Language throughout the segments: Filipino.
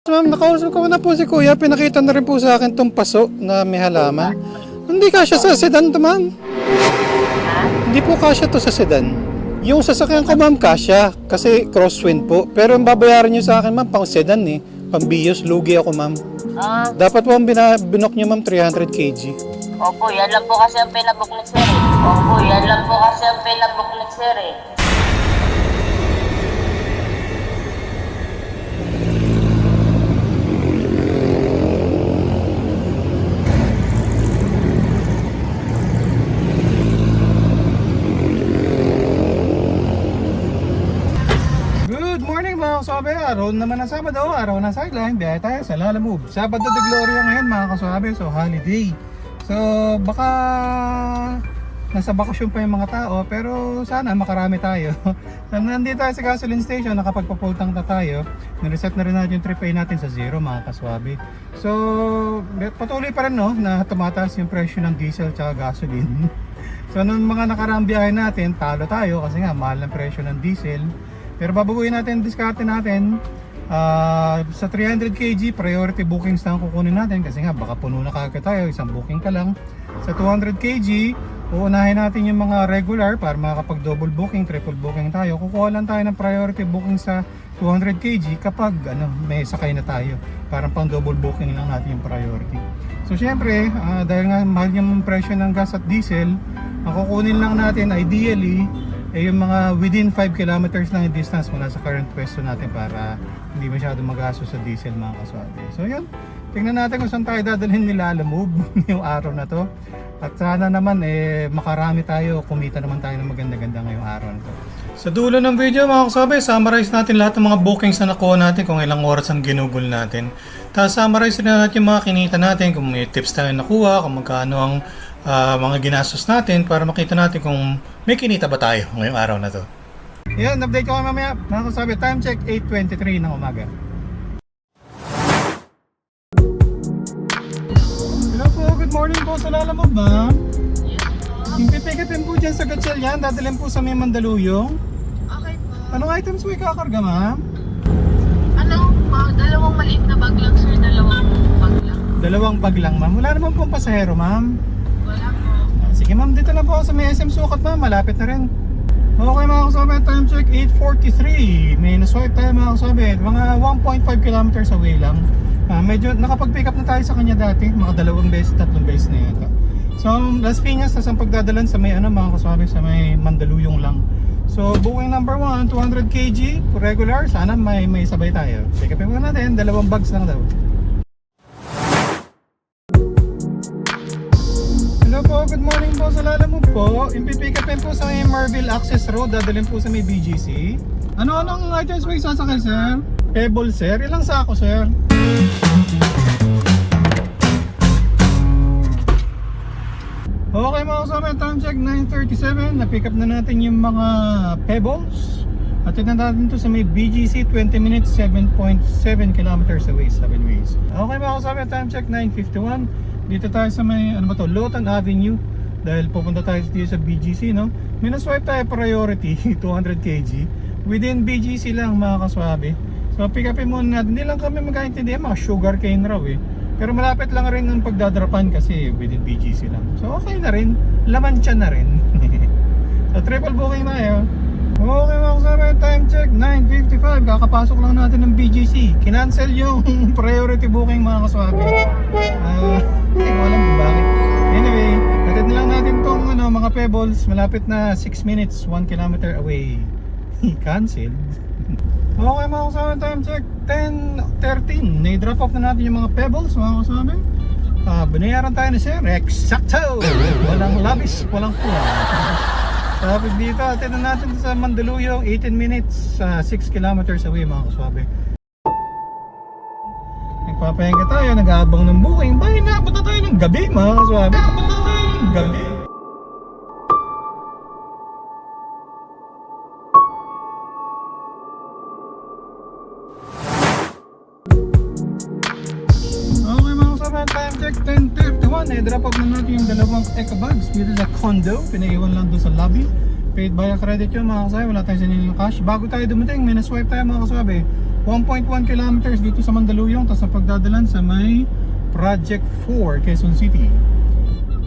Ma'am, nakausap ko na po si Kuya. Pinakita na rin po sa akin tong paso na may halaman. Hindi kasya sa sedan to, ma'am. Hindi po kasya to sa sedan. Yung sasakyan ko, ma'am, kasya. Kasi crosswind po. Pero yung babayaran nyo sa akin, ma'am, pang sedan eh. Pang bios, lugi ako, ma'am. Dapat po ang binok nyo, ma'am, 300 kg. Opo, yan lang po kasi ang pinabook ni sir eh. Opo, yan lang po kasi ang pinabook ni sir eh. Good morning mga kasabi, araw naman ng Sabado, araw ng sideline, biyahe tayo sa Lala Move. Sabado de Gloria ngayon mga kasabi, so holiday. So baka nasa bakasyon pa yung mga tao, pero sana makarami tayo. So, nandito tayo sa gasoline station, nakapagpapultang na tayo. Nireset na rin natin yung trip pay natin sa zero mga kaswabe. So patuloy pa rin no, na tumataas yung presyo ng diesel at gasoline. So nung mga nakaraang biyahe natin, talo tayo kasi nga mahal ng presyo ng diesel. Pero babaguhin natin, diskarte natin sa 300 kg, priority bookings na ang kukunin natin kasi nga baka puno na kagad tayo, isang booking ka lang. Sa 200 kg, uunahin natin yung mga regular para makakapag double booking, triple booking tayo. Kukuha lang tayo ng priority booking sa 200 kg kapag may sakay na tayo. Parang pang double booking lang natin yung priority. So syempre, dahil nga mahal yung presyo ng gas at diesel, ang kukunin lang natin ideally yung mga within 5 kilometers lang yung distance mula sa current pwesto natin para hindi masyado magasto sa diesel mga kaswabe. So yun, tingnan natin kung saan tayo dadalhin nila Move yung araw na to. At sana naman makarami tayo, kumita naman tayo ng maganda-ganda ngayong araw na to. Sa dulo ng video mga kaswabe, summarize natin lahat ng mga bookings na nakuha natin, kung ilang oras ang ginugol natin. Tapos summarize rin natin yung mga kinita natin, kung may tips tayo nakuha, kung magkano ang mga ginastos natin para makita natin kung may kinita ba tayo ngayong araw na to. Yan, update ko kayo mamaya. Mga kasabi, time check 8:23 ng umaga. Hello po, good morning po sa Lala Move, ma'am. Yung pipikipin po dyan sa Gatchalian, dadalhin po sa may Mandaluyong. Okay po. Anong items mo ikakarga, ma'am? Dalawang maliit na bag lang sir, dalawang bag lang. Dalawang bag lang, ma'am. Wala naman pong pasahero, ma'am. Wala po. Sige ma'am, dito na po ako sa may SM Sukat, ma'am, malapit na rin. Okay mga kasabi, time check 8:43. May naswipe tayo mga kasabi, mga 1.5 kilometers away lang. Medyo nakapag-pick up na tayo sa kanya dati, mga 2 beses, 3 beses na yata. So Las Piñas, tas ang pagdadalan sa may mga kasabi, sa may Mandaluyong lang. So booking number 1, 200 kg, regular, sana may sabay tayo. Pick upin mo natin, 2 bags lang daw. Hello po, good morning po sa Lala Move po. Impipikapin po sa may Marville Access Road, dadalhin po sa may BGC. Anong items mo isasakay, sir? Pebble, sir. Ilang sako, sir? Okay mga kasama, time check 9:37. Na-pick up na natin yung mga pebbles. At tignan natin to sa may BGC, 20 minutes, 7.7 kilometers away, 7 ways. Okay mga kasama, time check 9:51. Dito tayo sa may, Lotan Avenue. Dahil pupunta tayo dito sa BGC, no? May na-swipe tayo priority, 200 kg. Within BGC lang mga kaswabe. So pick upin muna natin. Hindi lang kami magkaintindihan, mga sugar cane raw eh. Pero malapit lang rin ng pagdadrapan kasi within BGC lang. So okay na rin, laman siya na rin. So triple booking na yun. Okay mga kasama, time check 9:55. Kakapasok lang natin ng BGC. Kinancel yung priority booking mga kaswabe. Hindi ko alam kung bakit. Anyway, natin na lang natin tong mga pebbles. Malapit na 6 minutes, 1 kilometer away. Cancelled. Okay mga kasama, time check 10:13. Na-drop off na natin yung mga pebbles mga kasama. Binayaran tayo na sir, eksakto! Walang labis, walang kulang. Tapos dito, atin na natin sa Mandaluyong, 18 minutes, 6 kilometers away mga kaswabe. Nagpapahinga tayo, nag-aabang ng booking. Bahay na, punta tayo ng gabi mga kaswabe. Punta tayo ng gabi. Okay mga kaswabe, time check 10:51. I-drop off na natin yung 2 eco bags dito sa condo. Pinaiwan lang doon sa lobby. Paid by credit yun mga kaswabe, wala tayong sinilin cash. Bago tayo dumating, may na-swipe tayo mga kaswabe. 1.1 kilometers dito sa Mandaluyong, tapos sa pagdadalan sa may Project 4, Quezon City.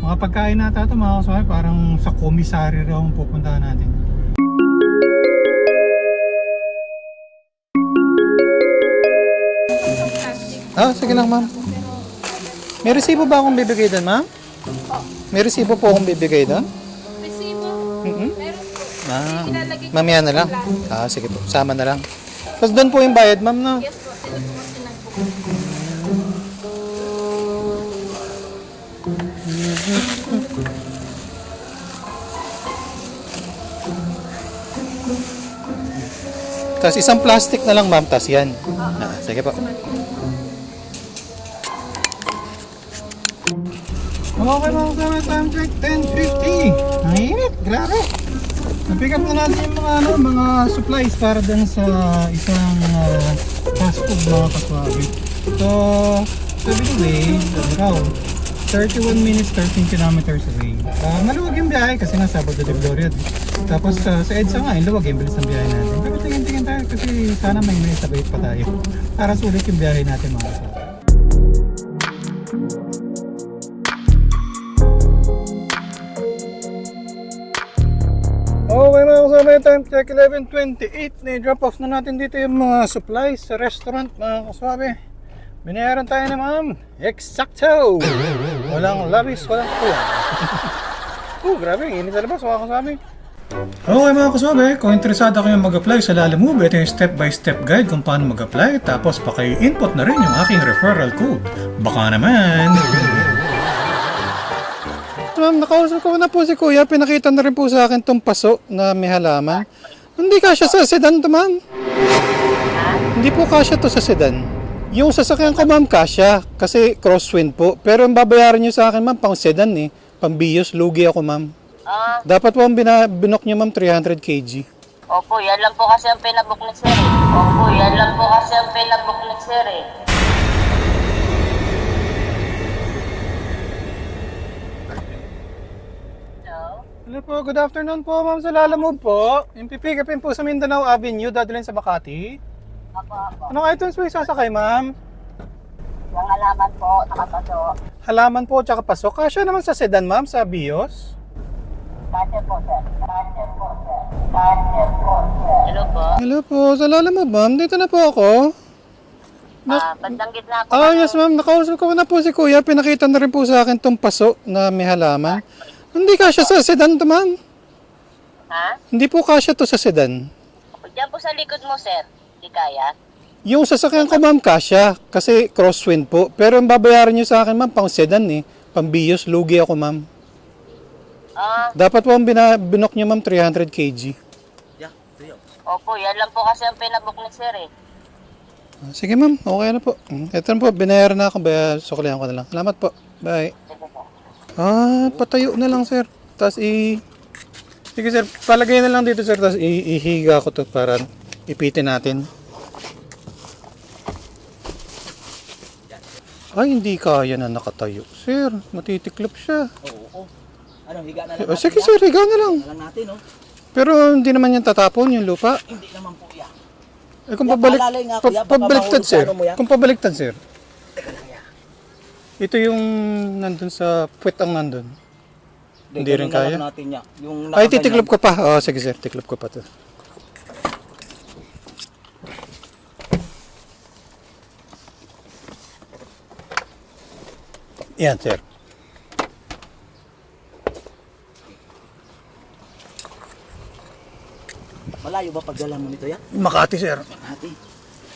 Mga pagkain nata ito mga kasama, parang sa komisari raw ang pupuntahan natin. Sige lang ma'am. May resibo ba akong bibigay doon ma'am? May resibo po akong bibigay doon? Resibo. Mm-hmm. Meron po. Ah, mamaya na lang. Sige po, sama na lang. Tapos doon po yung bayad ma'am no? Yes po, sila po kasi nag-book. Tapos isang plastic na lang ma'am, tapos yan. Sige po. Okay mga kasama, time check 10:50. Ang init, grabe. Na-pick up na natin yung mga supplies para dun sa isang fast food mga kaswabe. So, sabi ko around 31 minutes, 13 kilometers away. Maluwag yung biyahe kasi nga Sabado de Gloria. Tapos sa EDSA nga, luwag yung bilis ng biyahe natin. Pero tingin-tingin tayo kasi sana may sabay pa tayo. Para sulit yung biyahe natin mga kaswabe. Okay mga kasama, time check 11:28. Na-drop off na natin dito yung mga supplies sa restaurant mga kaswabe. Binayaran tayo na ma'am. Exacto! Walang labis, walang kulang. Grabe, ang init sa labas mga kaswabe. Okay mga kaswabe, kung interesado kayo mag-apply sa Lalamove, ito yung step-by-step guide kung paano mag-apply. Tapos paki-input na rin yung aking referral code. Baka naman. Ma'am, nakausap ko na po si Kuya. Pinakita na rin po sa akin tong paso na may halaman. Hindi kasya sa sedan to, ma'am. Hindi po kasya to sa sedan. Yung sasakyan ko, ma'am, kasya. Kasi crosswind po. Pero ang babayaran nyo sa akin, ma'am, pang sedan eh. Pang bios, lugi ako, ma'am. Dapat po ang binok nyo, ma'am, 300 kg. Opo, yan lang po kasi ang pinabook ni sir. Opo, yan lang po kasi ang pinabook ni sir. Hello po, good afternoon po, ma'am, sa Lalamove po. Yung pipikapin po sa Mindanao Avenue, dadalhin sa Makati. Opo, opo. Anong items po isasakay, ma'am? Yung halaman po, nakapaso. Halaman po, tsaka paso. Kasya naman sa sedan, ma'am, sa bios. Kasi po, sir. Kasi po, sir. Kasi po, sir. Hello po. Hello po, sa Lalamove, ma'am. Dito na po ako. Bandang gitna po. Yes, ma'am. Nakausap ko na po si Kuya. Pinakita na rin po sa akin tong paso na may halaman. Hindi kasya sa sedan to, ma'am. Ha? Hindi po kasya to sa sedan. Diyan po sa likod mo, sir. Di kaya? Yung sasakyan ko, ma'am, kasya. Kasi crosswind po. Pero ang babayaran nyo sa akin, ma'am, pang sedan eh. Pang bios, lugi ako, ma'am. Dapat po ang binok nyo, ma'am, 300 kg. Opo, yan lang po kasi ang pinabook ni sir eh. Sige, ma'am. Okay na po. Ito na po. Binayaran na ako. Suklihan ko na lang. Salamat po. Bye. Patayo na lang, sir. Tapos sige, sir. Palagay na lang dito, sir. Tapos ihiga ko to para ipitin natin. Ay, hindi kaya na nakatayo. Sir, matitiklop siya. Oo. Ano, higa na lang. Sige, sir. Higa na lang. Lang natin, no? Pero hindi naman yan tatapon, yung lupa. Hindi naman po yan. Kung pabaliktad, sir. Kung pabaliktad, sir. Teka lang yan. Ito yung nandun sa puwet ang nandun. Hindi rin kaya? Natin yan. Yung Ay, titiklop ko pa. Sige, sir. Tiklop ko pa to. Yan, sir. Malayo ba pagdala mo nito yan? Makati, sir. Makati.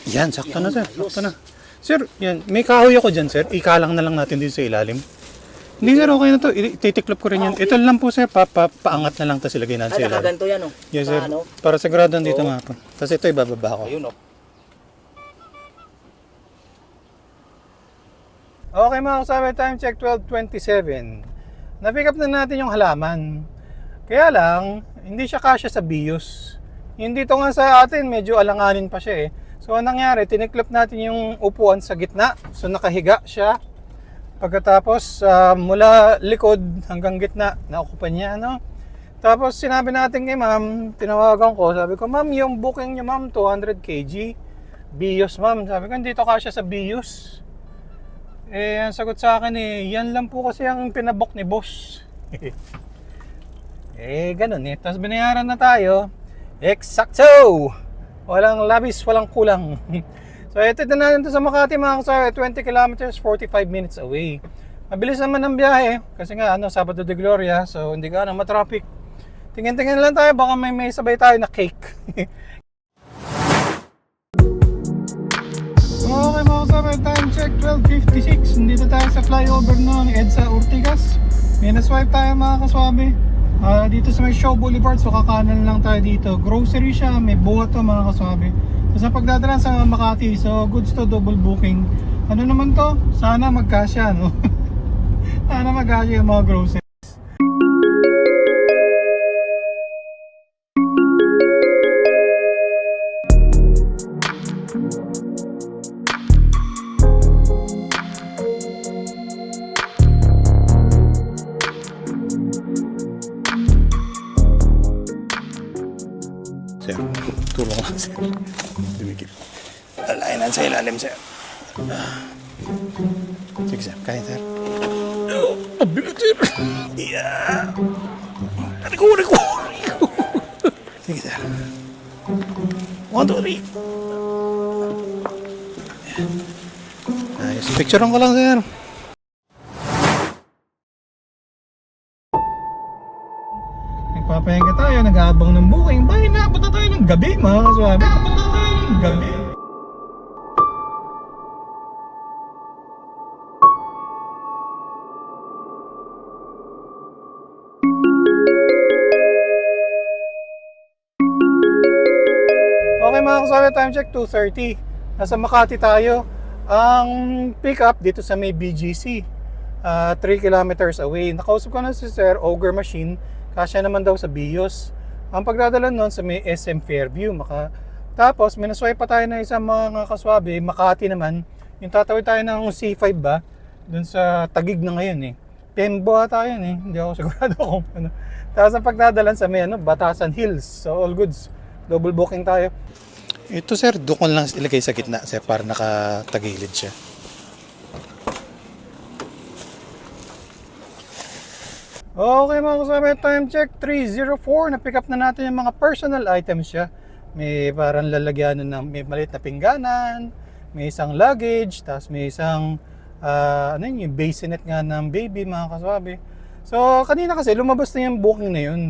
Yan, sakto na, sir. Sakto na. Sir, yan. May kahoy ako dyan, sir. Ikalang na lang natin dito sa ilalim. Hindi, sir. Okay na to. Titiklop ko rin yan. Ito lang po, sir. Paangat na lang. Tapos ilagay natin sa ilalim. Nakaganto yan, oh. Yes, sir. Para sigurado dito nga po. Tapos ito ibababa ko. Ayun, oh. Okay mga kasama, time check 12:27. Na-pick up na natin yung halaman. Kaya lang, hindi siya kasya sa bios. Yung dito nga sa atin, medyo alanganin pa siya eh. So anong nangyari, tiniklop natin yung upuan sa gitna. So nakahiga siya. Pagkatapos mula likod hanggang gitna, naukupan niya, no? Tapos sinabi natin kay ma'am, tinawagan ko, sabi ko, ma'am, yung booking niyo ma'am, 200 kg. Bios ma'am. Sabi ko, hindi to kasya sa Bios. Eh, ang sagot sa akin yan lang po kasi ang pinabook ni boss. Eh, ganun eh. Tapos binayaran na tayo. Eksakto! Walang labis, walang kulang. So, ito na natin to sa Makati mga kasama. 20 kilometers, 45 minutes away. Mabilis naman ang biyahe. Kasi nga, Sabado de Gloria. So, hindi ka matraffic. Tingin-tingin lang tayo. Baka may sabay tayo na cake. Okay mga kasama, time check 12:56. Nandito tayo sa flyover ng EDSA Ortigas. May na-swipe tayo mga kaswabe. Dito sa may Shaw Boulevard, so kakanan lang tayo dito. Grocery siya, may buhat to mga kaswabe. So sa pagdadala sa Makati, so goods to double booking. Ano naman to? Sana magkasya, no? Sana magkasya yung mga grocery. Sir, tulong lang sir. Dumikit. Alainan sa ilalim sir. Sige sir, kaya sir. Oh, bigat sir. Yeah. Riko. Sige sir. 1, 2, 3. Ayos, picturean ko lang sir. Nagpapahinga tayo, nag-aabang ng booking. Bakit naabot na tayo ng gabi mga kaswabe? Naabot na tayo ng gabi. Okay mga kaswabe, time check 2:30. Nasa Makati tayo. Ang pick up dito sa may BGC, 3 kilometers away. Nakausap ko na si Sir Ogre Machine. Kasya naman daw sa Bios. Ang pagdadala nun sa may SM Fairview. Tapos, may naswipe pa tayo na isang mga kaswabe. Makati naman. Yung tatawid tayo ng C5 ba? Dun sa Tagig na ngayon eh. Pembo ata yun eh. Hindi ako sigurado kung ano. Tapos ang pagdadalan sa may Batasan Hills. So all goods. Double booking tayo. Ito sir, doon lang ilagay sa gitna sir para nakatagilid siya. Okay mga kasama, time check 3:04. Na-pick up na natin yung mga personal items siya. May parang lalagyanan ng may maliit na pingganan, may isang luggage, tapos may isang yung bassinet nga ng baby mga kaswabe. So kanina kasi lumabas na yung booking na yun.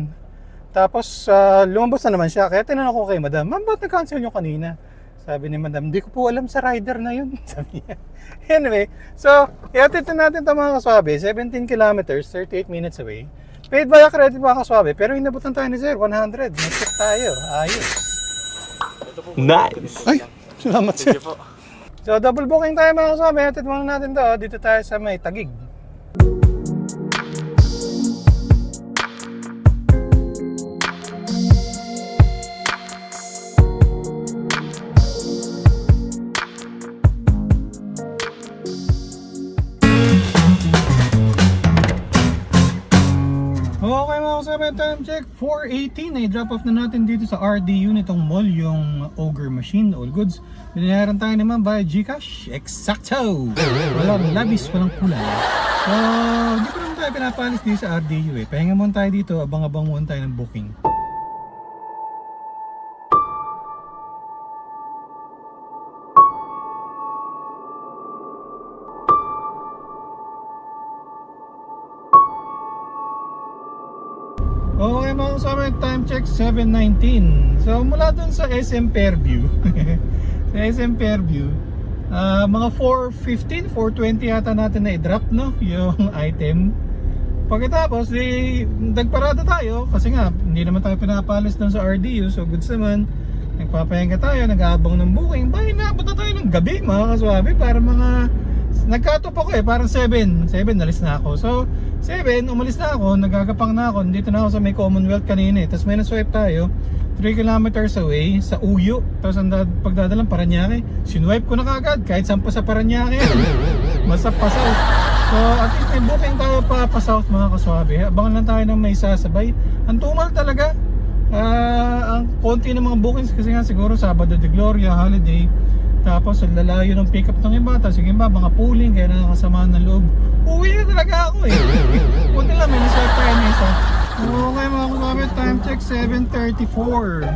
Tapos lumabas na naman siya. Kaya tinanong ko kay madam, ma'am, ba't na-cancel nyo kanina? Sabi ni madam, hindi ko po alam sa rider na yun. Sabi niya. Anyway, so iatid natin ito mga kaswabe. 17 kilometers, 38 minutes away. Paid by credit mga kaswabe. Pero inabutan tayo ni sir, 100. Nag-check tayo. Ayos. Nice! Ay, salamat sir. So double booking tayo mga kaswabe. Iatid muna natin ito. Dito tayo sa may Tagig. Okay mga kasama, time check 4:18. I-drop off na natin dito sa RDU nitong mall yung Ogre Machine, all goods. Binayaran tayo naman by Gcash. Eksakto! Walang labis, walang kulang. So, di ko naman tayo pinapalis dito sa RDU eh. Pahinga muna tayo dito, abang-abang muna tayo ng booking. Okay mga kasama, time check 7:19. So mula dun sa SM Fairview sa SM Fairview, mga 4:15, 4:20 yata natin na i-drop no, yung item. Pagkatapos nagparada tayo kasi nga hindi naman tayo pinapalis dun sa RDU. So goods naman, nagpapahinga tayo, nag-aabang ng booking. Bakit naabot na tayo ng gabi mga kaswabe? Para mga nagkatop ako eh, parang 7 nalis na ako. So 7, umalis na ako, nagagapang na ako. Dito na ako sa may Commonwealth kanina eh. Tapos may na-swipe tayo 3 kilometers away sa Uyo. Tapos ang pagdadalang Paranaque, sinwipe ko na kagad kahit saan pa sa Paranaque. Basta pa south. So at least may booking tayo pa south mga kaswabe. Abangan lang tayo ng may sasabay. Ang tumal talaga. Ang konti ng mga bookings kasi nga siguro Sabado de Gloria, holiday. Tapos ang lalayo ng pick up ng iba. Tapos yung iba mga pooling kaya nakakasamaan ng loob. Uwi na talaga ako eh. Buti lang may naswipe tayo na isa. Okay mga kasabay, time check 7:34.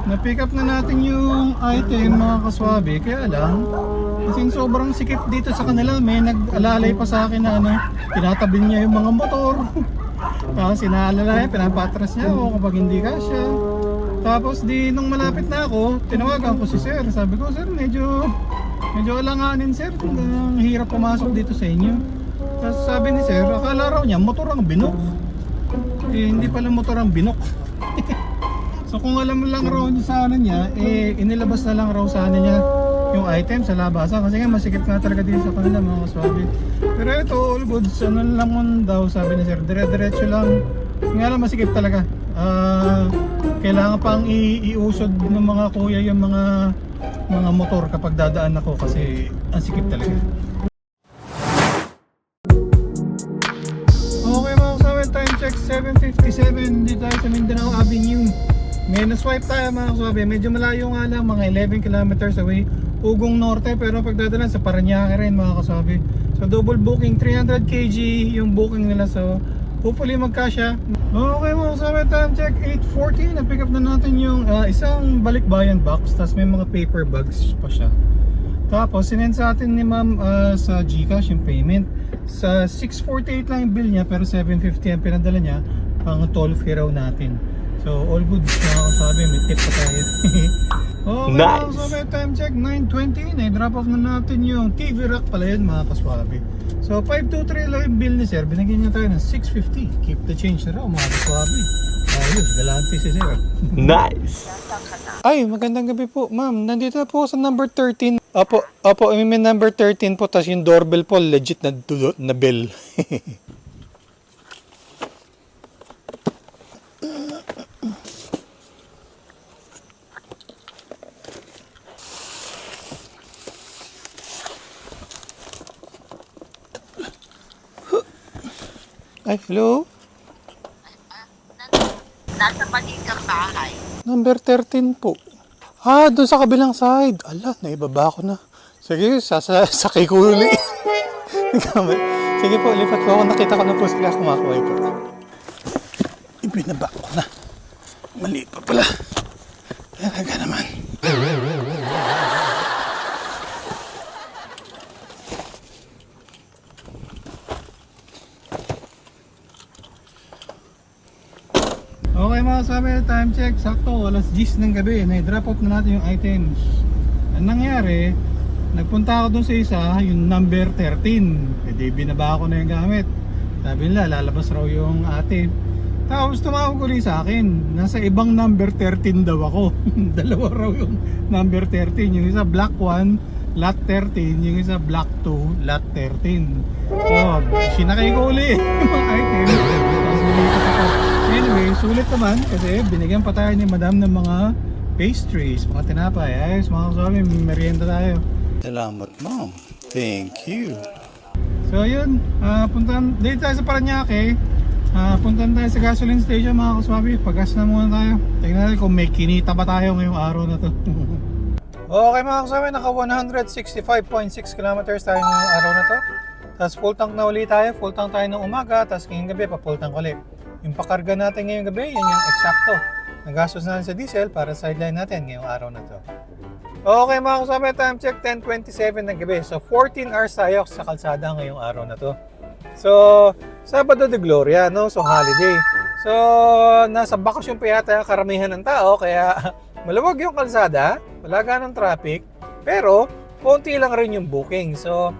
Na-pick up na natin yung item mga kaswabe. Kaya lang kasing sobrang sikip dito sa kanila. May nag-alalay pa sa akin na tinatabi niya yung mga motor. Tapos inaalala, pinapatras niya ako kapag hindi kasya. Tapos di nung malapit na ako, tinawagan ko si sir. Sabi ko, sir, medyo alanganin sir. Ang hirap pumasok dito sa inyo. Tapos sabi ni sir, akala raw niya motor ang binok. Hindi pala motor ang binok. So kung alam mo lang raw sana niya, inilabas na lang raw sana niya yung item sa labasan. Kasi nga masikip nga talaga din sa kanila mga kaswabe. Pero ito, all goods, ano lang daw sabi ni sir, dire-diretso lang. Nga lang masikip talaga. Kailangan pang iusod ng mga kuya yung mga motor kapag dadaan ako kasi ang sikip talaga. Okay mga kaswabe, time check 7:57 dito tayo sa Mindanao Avenue. May na-swipe tayo mga kaswabe, medyo malayo nga lang, mga 11 kilometers away, Ugong Norte, pero pagdadalan sa Parañaque rin mga kaswabe. So double booking, 300 kg yung booking nila, so hopefully magkasya. Okay mga kaswabe, time check 8:40, na-pick up na natin yung isang balikbayan box, tapos may mga paper bags pa siya. Tapos sinend sa atin ni ma'am sa GCash yung payment. Sa 648 lang yung bill niya, pero 750 ang pinadala niya, pang toll fee raw natin. So all good mga kasabi, may tip pa tayo. Okay, nice! So may time check 9:20, na-drop off na natin yung TV rack pala yun mga kaswabe. So 523 lang yung bill ni sir, binigyan niya tayo ng 650. Keep the change na raw mga kaswabe. Ayos, galante si sir. Nice! Ay, magandang gabi po ma'am, nandito na po sa number 13. Opo, may number 13 po, tas yung doorbell po legit na bell. Ay, hello? Nasa paligang bahay. Number 13 po. Doon sa kabilang side. Ala, naibaba ko na. Sige, sakay ko uli. Sige po, lipat po ako. Nakita ko na po sila kumakuhay po. Ibinaba ko na. Mali pa pala. Talaga naman. Okay mga sabi, time check, sakto, alas 10 ng gabi, na-drop off na natin yung items. Ang nangyari, nagpunta ako dun sa isa, yung number 13. Di binaba ko na yung gamit. Sabi nila, lalabas raw yung ate. Tapos tumawag ulit sa akin, nasa ibang number 13 daw ako. Dalawa raw yung number 13. Yung isa black 1, lot 13. Yung isa black 2, lot 13. So, sinakay ko ulit yung mga items. Tapos nilipat ako. Anyway, sulit naman kasi binigyan pa tayo ni madam ng mga pastries, mga tinapay. Ayos mga kasabi, merienda tayo. Salamat ma'am. Thank you. So yun, dito tayo sa Parañaque. Puntan tayo sa gasoline station mga kaswabi. Pag-gas na muna tayo. Tingnan natin kung may kinita pa tayo ngayong araw na to. Okay mga kaswabi, naka 165.6 kilometers tayo ngayong araw na to. Tapos full tank na ulit tayo. Full tank tayo ng umaga. Tapos ngayong gabi pa full tank ulit. Yung pakarga natin ngayong gabi, yan yung eksakto. Nagastos natin sa diesel para sideline natin ngayong araw na to. Okay mga kasama, time check 10:27 ng gabi. So 14 hours tayo sa kalsada ngayong araw na to. So Sabado de Gloria, no? So holiday. So nasa bakasyon pa yata yung karamihan ng tao, kaya maluwag yung kalsada, wala ganong traffic, pero konti lang rin yung booking. So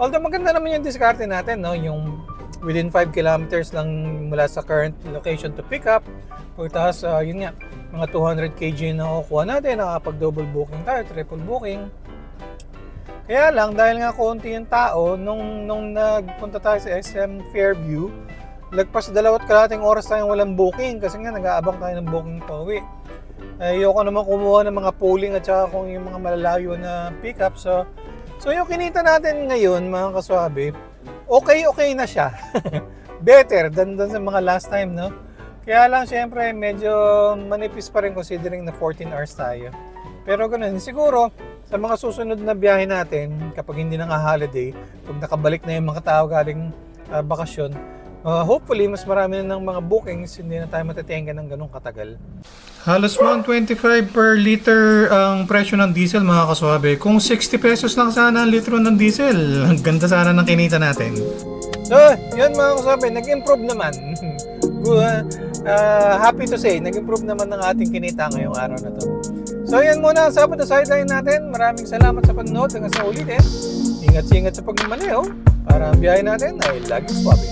although maganda naman yung diskarte natin, no? Yung within 5 kilometers lang mula sa current location to pick up. Pagkatapos, yun nga, mga 200 kg na kukuha natin, nakapag-double booking tayo, triple booking. Kaya lang, dahil nga konti yung tao, nung nagpunta tayo sa SM Fairview, lagpas 2 kalahating oras tayong walang booking kasi nga nag-aabang tayo ng booking pa uwi. Ayoko naman kumuha ng mga pooling at saka kung yung mga malalayo na pick up. So yung kinita natin ngayon, mga kaswabe, okay na siya. Better than sa mga last time, no? Kaya lang syempre medyo manipis pa rin considering na 14 hours tayo. Pero ganun, siguro sa mga susunod na biyahe natin, kapag hindi na nga holiday, pag nakabalik na yung mga tao galing bakasyon, hopefully mas marami na ng mga bookings, hindi na tayo matitenga ng ganong katagal. Halos 125 per liter ang presyo ng diesel mga kaswabe. Kung 60 pesos lang sana ang litro ng diesel, ang ganda sana ng kinita natin. So, yun mga kaswabe, nag-improve naman. Happy to say, nag-improve naman ng ating kinita ngayong araw na to. So yan muna ang Sabado Sideline natin. Maraming salamat sa panonood hanggang sa ulitin. Ingat-ingat sa pagmamaneho para ang biyahe natin ay laging swabe.